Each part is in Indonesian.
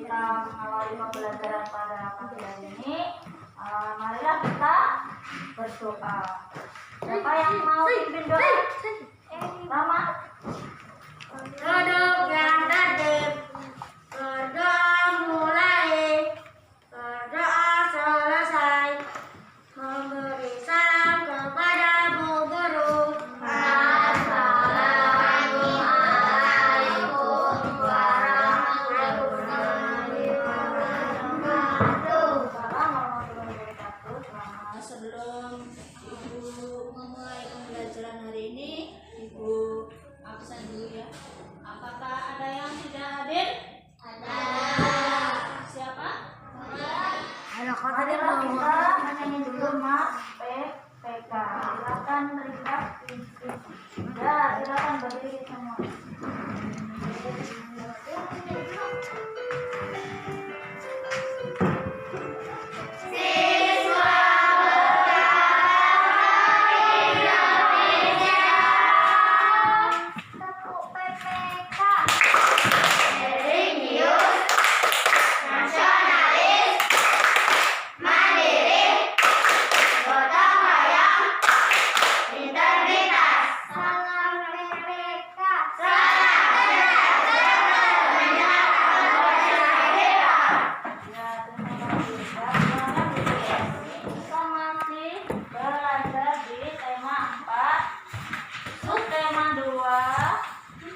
kita mengawali pembelajaran pada pagi hari ini, marilah kita berdoa. Siapa yang mau pimpin doa? Rama. Duduk yang tertib, berdoa mulai, berdoa selesai, memberi salam kepada Bu Guru. Assalamualaikum warahmatullahi wabarakatuh. Sebelum Ibu memulai pembelajaran hari ini, Ibu absen dulu ya. Apakah ada yang tidak hadir? Ada. Siapa? Ada. Marilah kita menyanyi dulu Mas PK. Silakan terikat. Ya, silakan berdiri semua.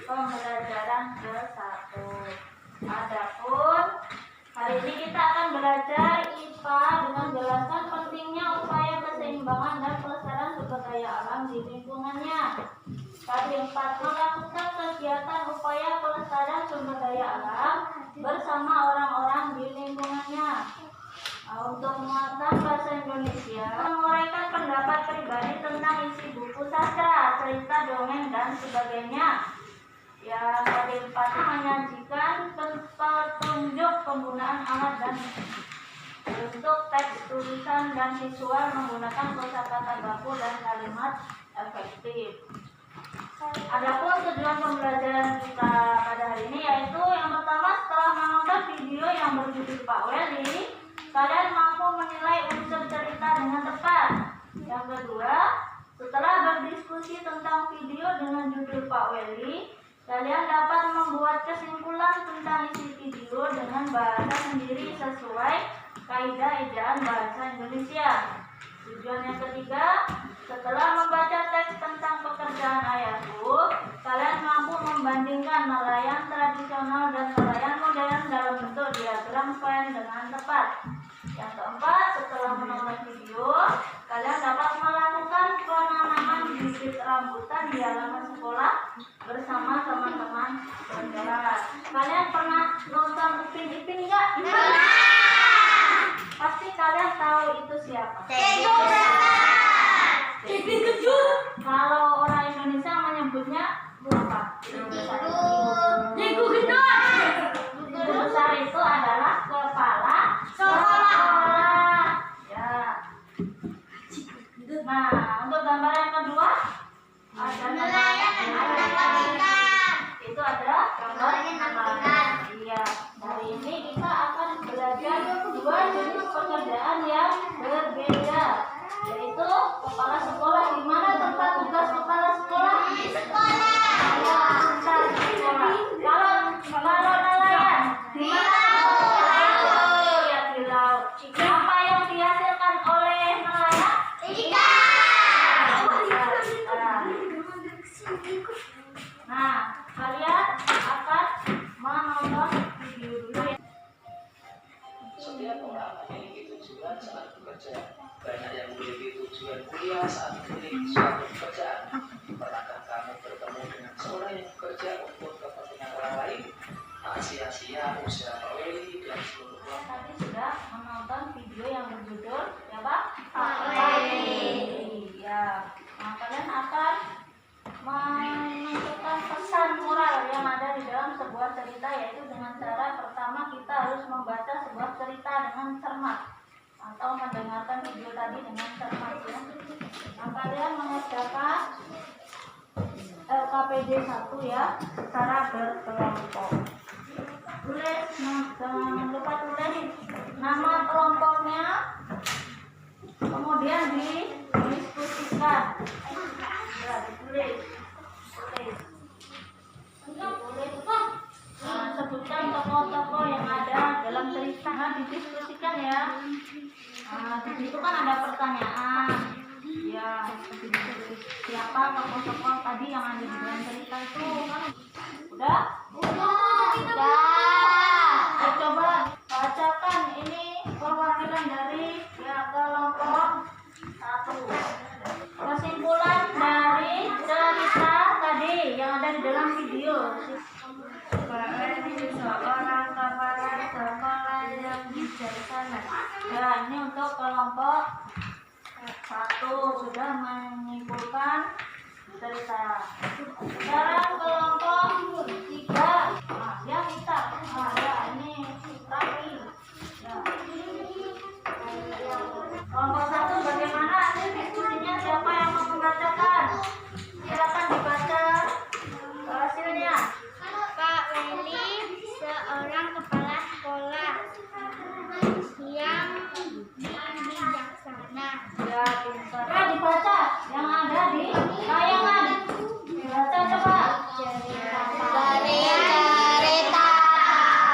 Pembelajaran ke-1. Adapun hari ini kita akan belajar IPA dengan menjelaskan pentingnya upaya keseimbangan dan pelestarian sumber daya alam di lingkungannya. Tadi 4, melakukan kegiatan upaya pelestarian sumber daya alam bersama orang-orang di lingkungannya. Untuk muatan bahasa Indonesia, menguraikan pendapat pribadi tentang isi buku saja, cerita, dongeng, dan sebagainya. Yang tadi 4, menyajikan petunjuk penggunaan alat dan bentuk teks tulisan dan visual menggunakan kosakata baku dan kalimat efektif. Adapun tujuan pembelajaran kita pada hari ini yaitu yang pertama, setelah menonton video yang berjudul Pak Weli, kalian mampu menilai unsur cerita dengan tepat. Yang kedua, setelah berdiskusi tentang video dengan judul Pak Weli, kalian dapat membuat kesimpulan tentang isi video dengan bahasa sendiri sesuai kaidah ejaan bahasa Indonesia. Tujuan yang ketiga, setelah membaca teks tentang pekerjaan ayahku, kalian mampu membandingkan nelayan tradisional dan nelayan modern dalam bentuk diagram Venn dengan tepat. Yang keempat, setelah menonton video, kalian dapat melakukan penanaman bibit rambutan di halaman sekolah bersama teman-teman berkelas. Kalian pernah nonton Upin Ipin nggak? Pasti kalian tahu itu siapa? Kalau orang Indonesia menyebutnya apa? Guru besar itu adalah kepala sekolah. Ya. Nah, untuk gambar yang kedua ada nelayan. Itu ada gambar nelayan. Iya. Hari ini kita akan belajar 2 jenis pekerjaan yang berbeda, yaitu kepala sekolah. Di mana tempat tugas kepala sekolah? Di sekolah. Ya, di sekolah. Kalau nelayan di mana? Ya, di laut. Apa yang dihasilkan oleh nelayan? Ikan. Nah, kalian akan menonton video dulu ya. Setiap orang memiliki tujuan saat bekerja. Banyak yang memiliki tujuan kuliah saat memiliki suatu pekerjaan. Pernahkah kamu bertemu dengan seorang yang bekerja untuk kepentingan orang lain? Tak sia-sia usaha Pak Weli dan seluruh keluarga. Tadi sudah menonton video yang berjudul ya Pak? Pak Weli. Ya. Nah, kalian akan menunjukkan pesan moral yang ada di dalam sebuah cerita, yaitu dengan cara pertama kita harus membaca sebuah cerita dengan cermat atau mendengarkan video tadi dengan cermat ya. Nah, kalian mengerjakan LKPD 1 ya secara berkelompok. Tulis contohnya, kemudian didiskusikan. Ya, ditulis. Nah, sebutkan tokoh-tokoh yang ada dalam cerita. Nah, didiskusikan ya. Nah, di situ kan ada pertanyaan. Ya, siapa tokoh-tokoh tadi yang ada di dalam cerita itu? Kan udah? Udah. Ayo coba bacakan ini perwakilan dari ya kelompok 1. Kesimpulan dari cerita tadi yang ada di dalam video. Ini seorang kepala sekolah yang bijaksana. Ya, ini untuk kelompok 1 sudah menyimpulkan cerita. Sekarang kelompok 3. Nah, ya kita. Nah, ya ini Rafi. Ya. Kelompok 1 bagaimana sih diskusinya? Siapa yang mau membacakan? Silakan dibaca hasilnya. Kak Weli seorang kepala sekolah yang bijaksana. Ya, pintar. Ya, dibaca yang ada di tayangan. Dibaca coba. Dari cerita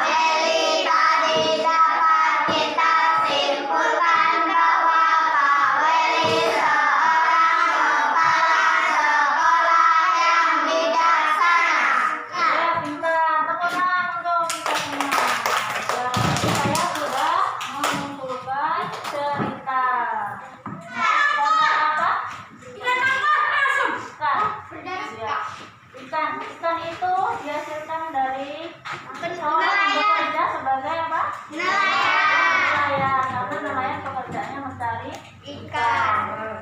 Weli tadi dapat kita simpulkan bahwa Kak Weli seorang kepala sekolah yang bijaksana. Ya, pintar. Tepuk tangan untuk kita semua. Ya, saya sudah mengumpulkan cerita. Nah, apa? Ikan. Ya. Ikan itu dihasilkan dari seorang yang bekerja sebagai apa? Nelayan. Karena nelayan pekerjaannya mencari ikan.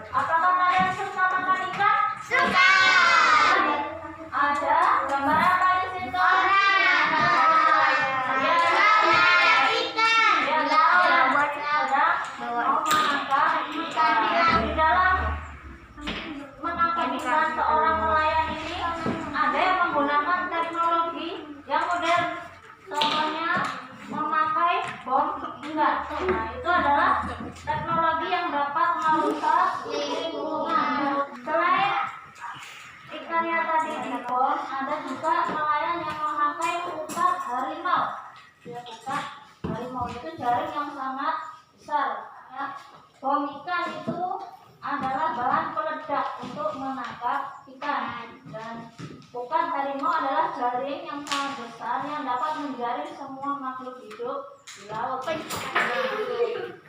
Apakah kalian suka makan ikan? Suka. Ada gambar apa di situ? Di dalam menangkap ikan seorang nelayan ini ada yang menggunakan teknologi yang modern. Contohnya memakai bom enggak. Nah, itu adalah teknologi yang dapat merusak lingkungan. Selain ikannya tadi dibom, ada juga nelayan yang memakai pukat harimau. Ya, pukat harimau itu jaring yang sangat besar. Ya. Bom ikan itu adalah bahan peledak untuk menangkap ikan, dan pukat harimau adalah jaring yang sangat besar yang dapat menjaring semua makhluk hidup di laut.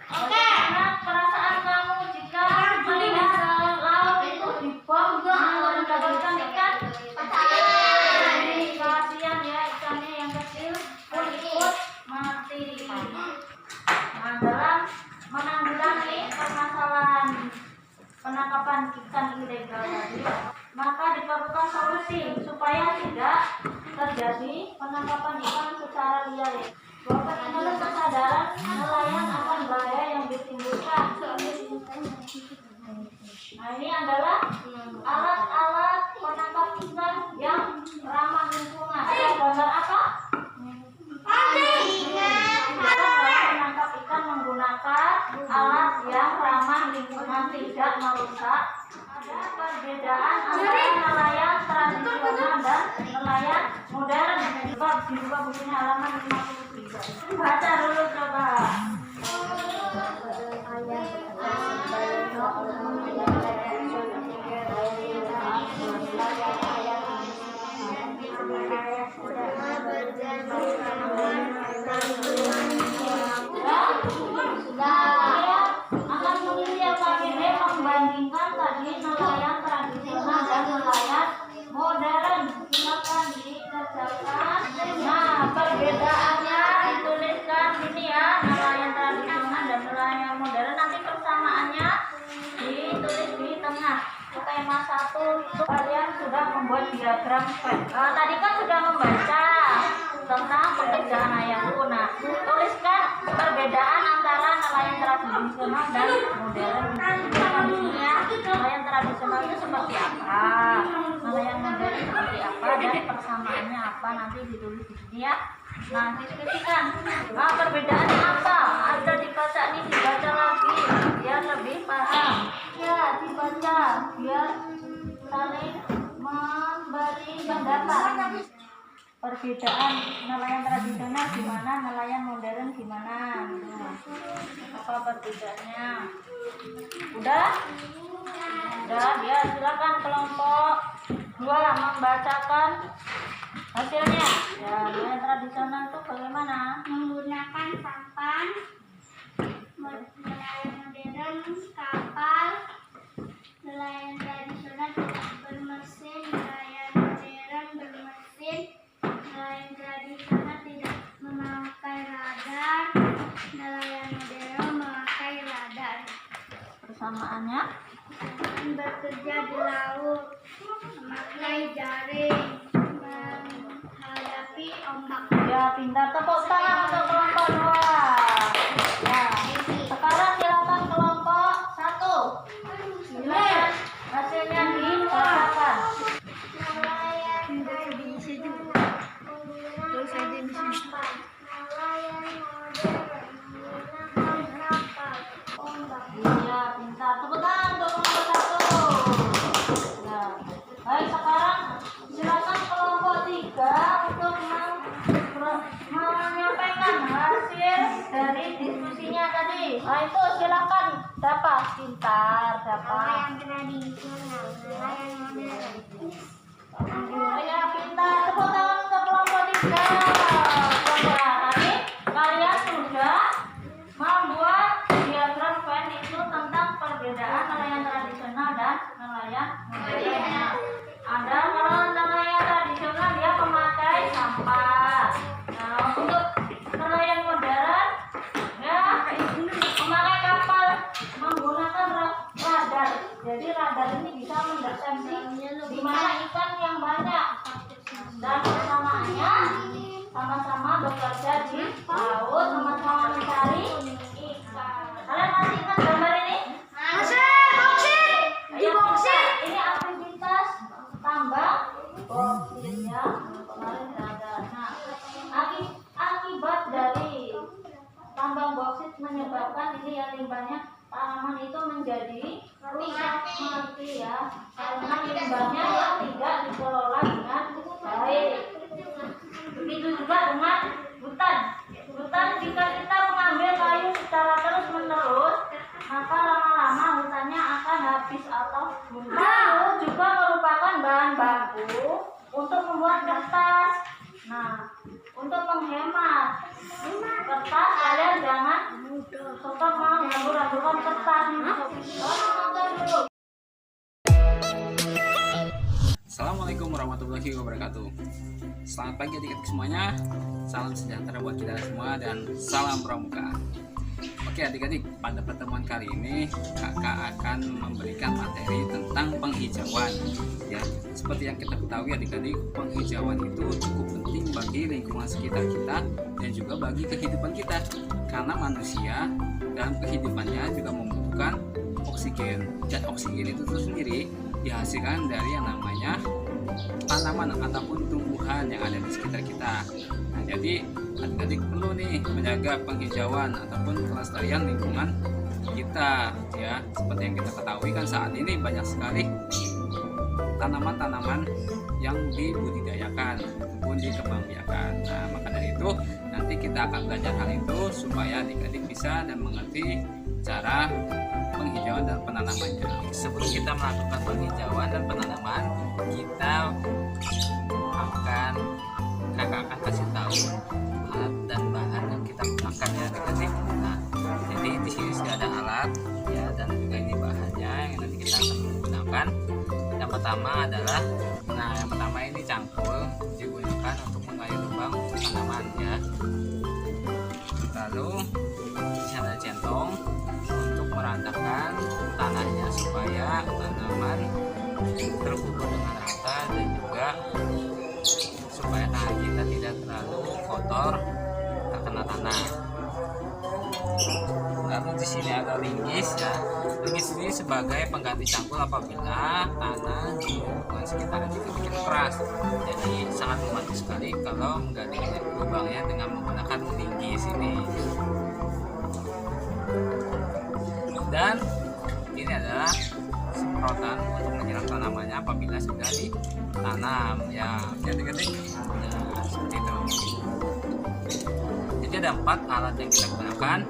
Bagaimana perasaan kamu jika melihat laut itu dibom untuk mendapatkan ikan? Kasihan ya, ikannya yang kecil pun ikut mati. Nah, dalam menanggulangi permasalahan penangkapan ikan ilegal tadi, maka diperlukan solusi supaya tidak terjadi penangkapan ikan secara liar. Dapat menurut kesadaran nelayan akan bahaya yang ditimbulkan. Nah, ini adalah alat-alat penangkap ikan yang ramah lingkungan. Ada gambar apa? Menangkap ikan menggunakan alat yang ramah lingkungan, tidak merusak. Ada perbedaan antara nelayan tradisional dan nelayan modern. Dibuka bukunya halaman 53. Baca dulu coba. Akan mengisi AKBD membandingkan tadi nelayan tradisional dan nelayan modern. Silakan dikerjakan. Nah, perbedaannya dituliskan ini ya, nelayan tradisional dan nelayan modern. Nanti persamaannya ditulis di tengah. Tema 1 itu kalian sudah membuat diagram file. Tadi kan sudah membaca tentang pekerjaan ayahku. Nah, tuliskan perbedaan antara nelayan tradisional dan modern. Kondisinya nelayan tradisional itu seperti apa, nelayan modern seperti apa, dan persamaannya apa, nanti ditulis di sini ya. Nah, diskusikan. Nah, perbedaannya apa? Ada dibaca nih, dibaca lagi biar lebih paham. Ya, dibaca biar saling memberi pendapat. Perbedaan nelayan tradisional gimana, nelayan modern gimana? Apa perbedaannya? Udah? Udah, ya silakan kelompok 2 membacakan hasilnya. Ya, nelayan tradisional itu bagaimana? Menggunakan sampan, nelayan modern kapal, nelayan tradisional tidak bermesin, nelayan modern bermesin, nelayan tradisional tidak memakai radar, nelayan modern memakai radar. Persamaannya? Bekerja di laut, memakai jaring, menghadapi ombak. Ya, pintar. Tepuk tangan untuk kelompok 2. Ya, sekarang silakan kelompok 1. Silakan hasilnya dibacakan. Nelayan tradisional menggunakan sampan, nelayan modern menggunakan kapal, ombak. Iya, pintar. Tepuk tangan untuk kelompok 1. Ya. Baik, sekarang silakan kelompok 3 untuk menyampaikan hasil dari diskusinya tadi. Nah, itu silakan. Siapa? Pintar. Siapa? Nelayan tradisional, nelayan modern. Ya, pintar. Tepuk tangan untuk kelompok 3. Coba tadi kalian sudah membuat diagram Venn itu tentang perbedaan nelayan tradisional dan nelayan modern. Ada kalau nelayan tradisional dia memakai sampah. Nah, untuk nelayan modern ya memakai kapal menggunakan radar. Jadi radar ini bisa mendeteksi di mana ikan yang banyak. Dan persamaannya sama-sama bekerja di laut, sama-sama mencari ikan. Kalian masih ingat gambar ini? Ayo, ini aktivitas tambang boksit ya. Kemarin ada. Nah, akibat dari tambang boksit menyebabkan ini ya limbahnya tanaman itu menjadi mati ya, karena limbahnya yang tidak dikelola dengan baik. Begitu juga dengan hutan. Hutan jika kita mengambil kayu secara terus menerus, maka lama-lama hutannya akan habis atau kayu juga merupakan bahan baku untuk membuat kertas. Nah, untuk menghemat kertas kalian jangan stop menghambur-hamburkan kertas. Nonton dulu. Assalamualaikum warahmatullahi wabarakatuh. Selamat pagi adik-adik semuanya. Salam sejahtera buat kita semua dan salam pramuka. Oke adik-adik, pada pertemuan kali ini kakak akan memberikan materi tentang penghijauan. Ya, seperti yang kita ketahui adik-adik, penghijauan itu cukup penting bagi lingkungan sekitar kita dan juga bagi kehidupan kita. Karena manusia dalam kehidupannya juga membutuhkan oksigen, dan oksigen itu sendiri dihasilkan dari yang namanya tanaman ataupun tumbuhan yang ada di sekitar kita. Nah, jadi adik-adik perlu nih menjaga penghijauan ataupun kelestarian lingkungan kita ya. Seperti yang kita ketahui kan saat ini banyak sekali tanaman-tanaman yang dibudidayakan ataupun dikembangbiakan. Nah, maka dari itu nanti kita akan belajar hal itu supaya adik-adik bisa dan mengerti cara penghijauan dan penanamannya. Sebelum kita melakukan penghijauan dan penanaman, kakak akan kasih tahu alat dan bahan yang kita gunakan ya adik-adik. Nah, jadi di sini sudah ada alat ya, dan juga ini bahannya yang nanti kita akan menggunakan. Yang pertama adalah, yang pertama ini cangkul digunakan untuk mengalir lubang tanaman ya. Lalu ini ada centong untuk meratakan tanahnya supaya tanaman terhubung dengan rata dan juga supaya tanah kita tidak terlalu kotor terkena tanah. Lalu di sini ada linggis ya. Linggis ini sebagai pengganti cangkul apabila tanah di lingkungan sekitar itu bikin keras. Jadi sangat membantu sekali kalau menggali lubangnya dengan menggunakan linggis ini. Dan ini adalah semprotan untuk menyiram tanamannya apabila sudah ditanam ya, adik-adik. Nah, seperti itu. Jadi ada 4 alat yang kita gunakan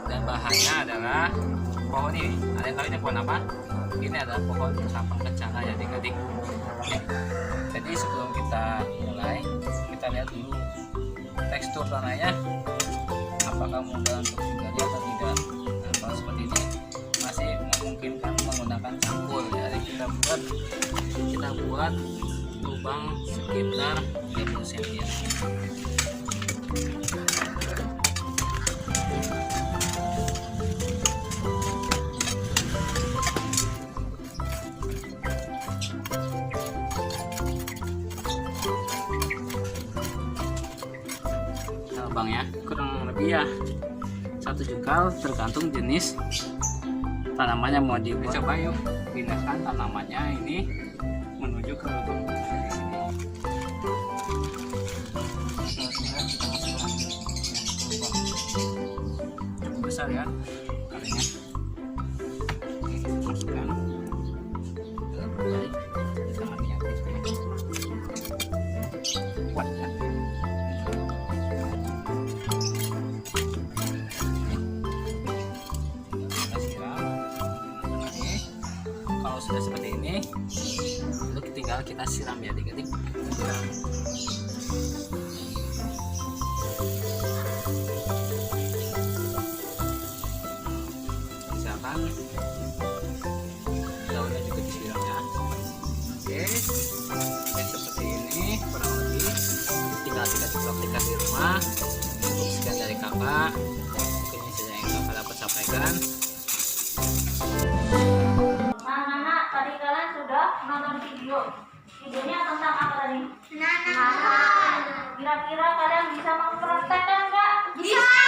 dan bahannya adalah pohon ini. Ada yang tahu ini pohon apa? Ini adalah pohon sapang kencana ya, adik-adik. Oke. Jadi sebelum kita mulai, kita lihat dulu tekstur tanahnya, apakah mudah untuk digali atau tidak. Nah, kalau seperti ini masih memungkinkan menggunakan cangkul ya. Jadi kita buat lubang sekitar 30 cm. Lubangnya kurang lebih ya 1 jengkal, tergantung jenis tanamannya mau dibuat. Coba yuk pindahkan tanamannya ini menuju ke lubang di sini. Kita masukkan ke lubang cukup besar ya kalinya. Oke, masukkan di tangannya. Cepat ya. Kalau sudah seperti ini, lalu tinggal kita siram ya, adik-adik. Misalkan daunnya juga disiram ya. Oke, seperti ini kurang lebih. Tinggal kita praktikkan di rumah. Untuk sekian dari kakak, mungkin ini saja yang kakak dapat sampaikan. Tadi kalian sudah nonton videonya tentang apa tadi? Nanam. Kira-kira kalian bisa mempraktekkan nggak? Bisa.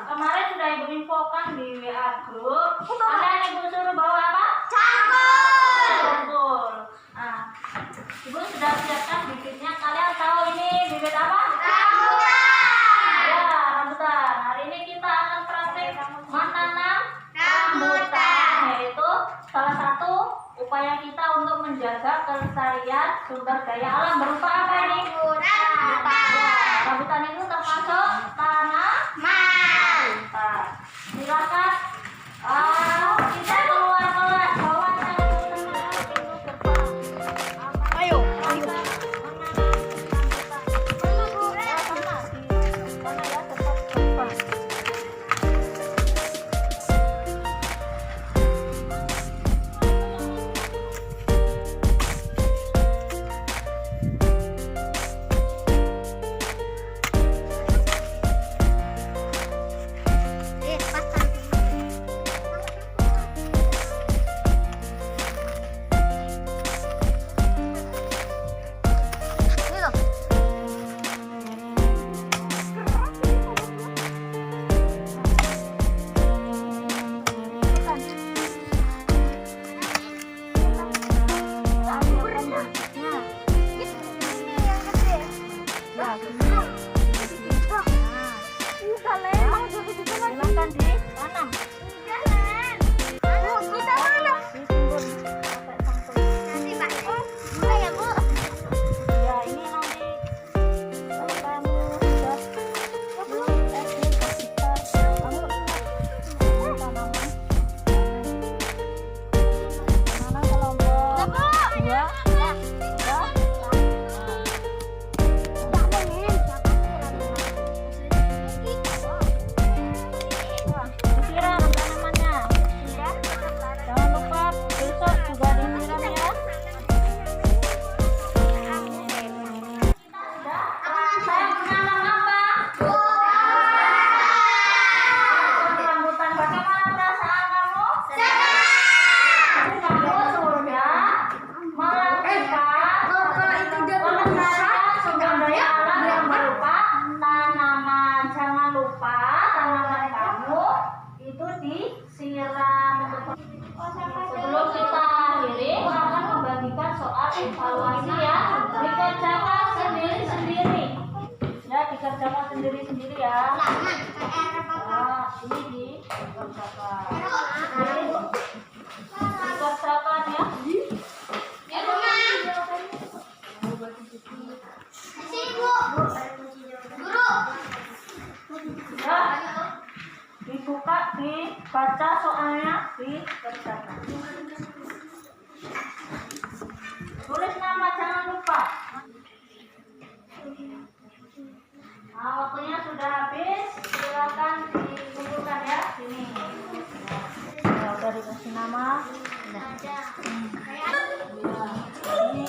Kemarin sudah ibu infokan di WA grup. Kalian ibu suruh bawa apa? Cangkul. Nah, ibu sudah siapkan bibitnya. Kalian tahu ini bibit apa? Rambutan. Ya, rambutan. Hari ini kita akan praktek menanam rambutan, yaitu salah satu upaya kita untuk menjaga kelestarian sumber daya alam berupa apa ini? Rambutan itu termasuk tanaman. Silakan kita keluar kelas bawa Ayo. silakan ditanam. Ya, ini nanti kalau kamu sudah kamu tanaman kelompok 2 disiram tanaman. sendiri-sendiri ya. Nah, ini dikerjakan. Dikerjakan ya. Ya, dibuka, dibaca soalnya, dikerjakan. Tulis nama, jangan lupa. Nah, waktunya sudah habis, silakan dikumpulkan ya sini. Ya, udah dikasih nama. Ya, ini.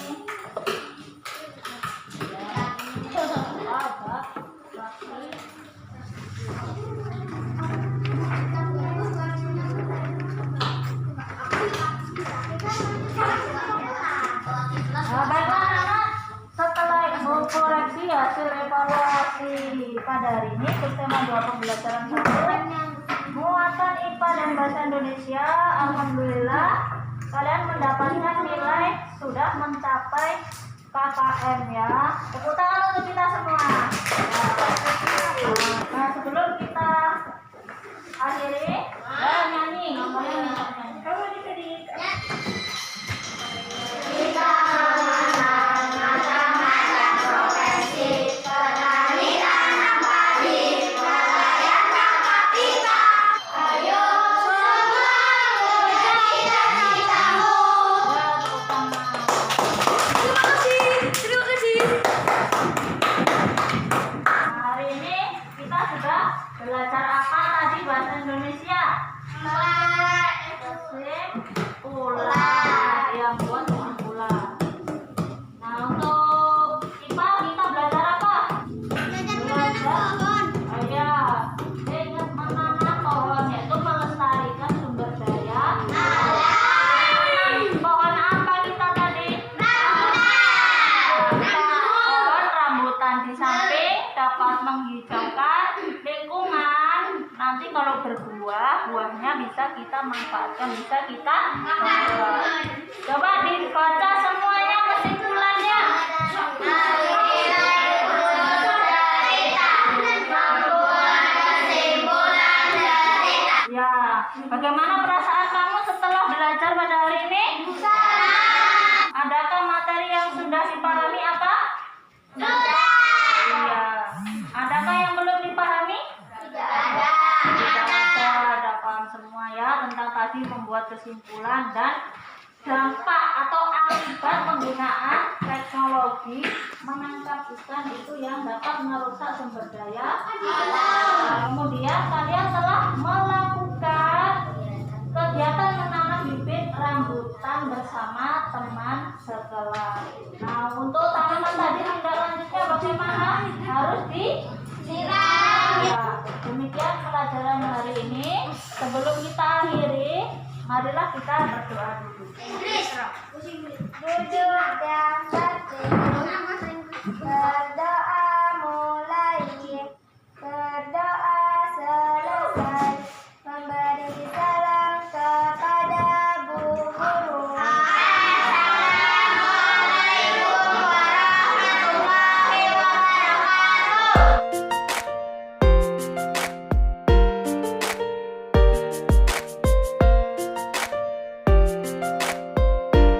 Nah, baiklah anak-anak, setelah ibu koreksi hasil evaluasi pada hari ini bersama 2 pembelajaran 1 muatan IPA dan bahasa Indonesia, alhamdulillah kalian mendapatkan nilai sudah mencapai KKM ya. Tepuk tangan untuk kita semua. Nah, sebelum kita akhiri, nyanyi, ngomongnya nyanyi. Hari ini kita sudah belajar apa tadi bahasa Indonesia? Kesimpulan. Yang buat kesimpulan. Nah, untuk IPA kita belajar apa? Ya, ingat menanam pohon yaitu melestarikan sumber daya. Pohon apa kita tadi? Pohon rambutan di samping dapat menghijaukan lingkungan. Nanti kalau berbuah, buahnya bisa kita manfaatkan, bisa kita makan. Coba dibaca semuanya kesimpulannya. Ya, bagaimana perasaan kamu setelah belajar pada hari ini? Adakah materi yang sudah dipahami apa? Iya. Adakah yang belum dipahami? Ada paham semua ya tentang tadi membuat kesimpulan dan dampak atau akibat penggunaan teknologi menangkap ikan itu yang dapat merusak sumber daya. Nah, kemudian kalian telah melakukan kegiatan menanam bibit rambutan bersama teman sekelas. Nah, untuk tanaman tadi tindak lanjutnya bagaimana? Harus disiram. Ya, demikian pelajaran hari ini. Sebelum kita akhiri, marilah kita berdoa dulu. Berdoa mulai, berdoa selesai.